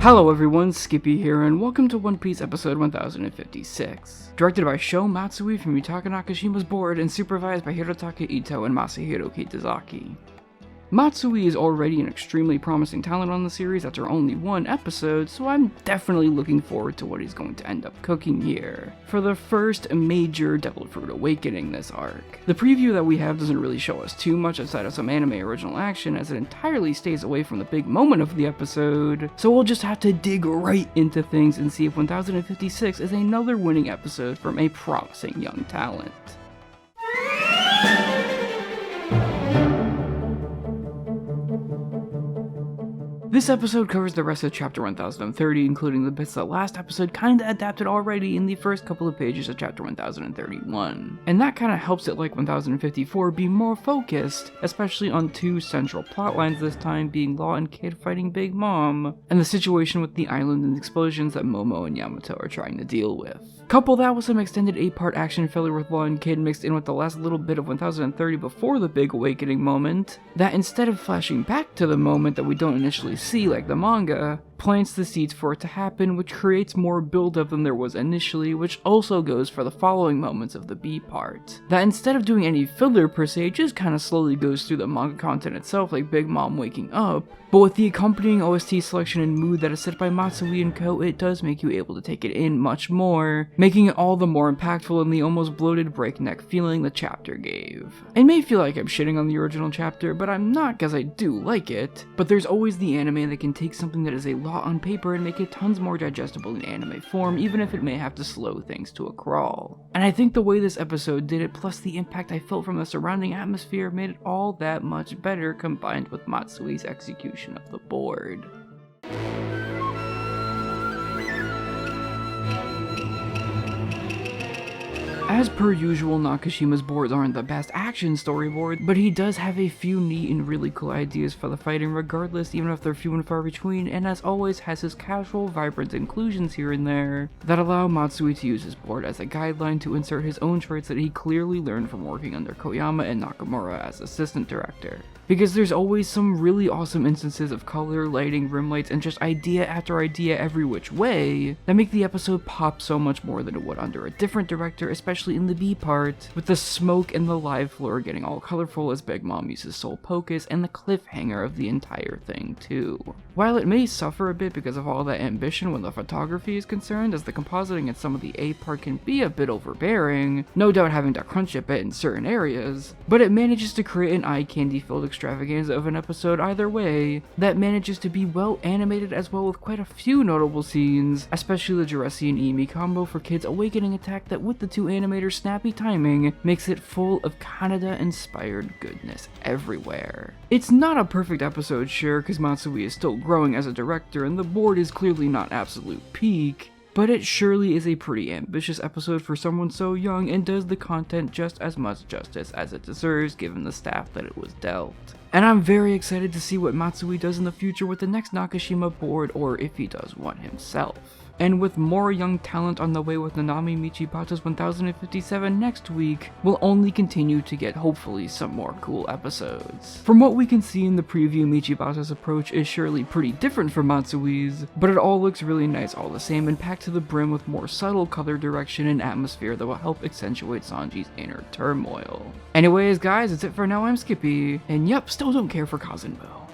Hello everyone, Skippy here, and welcome to One Piece episode 1056. Directed by Sho Matsui from Yutaka Nakashima's board and supervised by Hirotaka Ito and Masahiro Kitazaki. Matsui is already an extremely promising talent on the series after only one episode, so I'm definitely looking forward to what he's going to end up cooking here for the first major Devil Fruit Awakening this arc. The preview that we have doesn't really show us too much outside of some anime original action, as it entirely stays away from the big moment of the episode, so we'll just have to dig right into things and see if 1056 is another winning episode from a promising young talent. This episode covers the rest of chapter 1030, including the bits that last episode kinda adapted already in the first couple of pages of chapter 1031. And that kinda helps it, like 1054, be more focused, especially on two central plotlines this time, being Law and Kid fighting Big Mom, and the situation with the island and explosions that Momo and Yamato are trying to deal with. Couple that with some extended 8-part action filler with Law and Kid mixed in with the last little bit of 1030 before the big awakening moment, that instead of flashing back to the moment that we don't initially see like the manga, plants the seeds for it to happen, which creates more build-up than there was initially, which also goes for the following moments of the B part. That instead of doing any filler per se, just kinda slowly goes through the manga content itself like Big Mom waking up, but with the accompanying OST selection and mood that is set by Matsui and Co, it does make you able to take it in much more, making it all the more impactful in the almost bloated breakneck feeling the chapter gave. It may feel like I'm shitting on the original chapter, but I'm not, cause I do like it, but there's always the anime that can take something that is a lot on paper and make it tons more digestible in anime form, even if it may have to slow things to a crawl. And I think the way this episode did it, plus the impact I felt from the surrounding atmosphere, made it all that much better combined with Matsui's execution of the board. As per usual, Nakashima's boards aren't the best action storyboard, but he does have a few neat and really cool ideas for the fighting regardless, even if they're few and far between, and as always has his casual, vibrant inclusions here and there that allow Matsui to use his board as a guideline to insert his own traits that he clearly learned from working under Koyama and Nakamura as assistant director. Because there's always some really awesome instances of color, lighting, rim lights, and just idea after idea every which way that make the episode pop so much more than it would under a different director, especially in the B part, with the smoke and the live floor getting all colorful as Big Mom uses Soul Pocus, and the cliffhanger of the entire thing too. While it may suffer a bit because of all that ambition when the photography is concerned, as the compositing in some of the A part can be a bit overbearing, no doubt having to crunch a bit in certain areas, but it manages to create an eye candy filled extravaganza of an episode either way that manages to be well animated, as well with quite a few notable scenes, especially the Juresi and Emi combo for Kid's awakening attack that with the two animators' snappy timing makes it full of Kaneda inspired goodness everywhere. It's not a perfect episode, sure, because Matsui is still growing as a director and the board is clearly not absolute peak, but it surely is a pretty ambitious episode for someone so young and does the content just as much justice as it deserves given the staff that it was dealt. And I'm very excited to see what Matsui does in the future with the next Nakashima board, or if he does one himself. And with more young talent on the way with Nanami Michibata's 1057 next week, we'll only continue to get hopefully some more cool episodes. From what we can see in the preview, Michibata's approach is surely pretty different from Matsui's, but it all looks really nice all the same and packed to the brim with more subtle color direction and atmosphere that will help accentuate Sanji's inner turmoil. Anyways guys, that's it for now. I'm Skippy, and yep, still don't care for Kazenbo.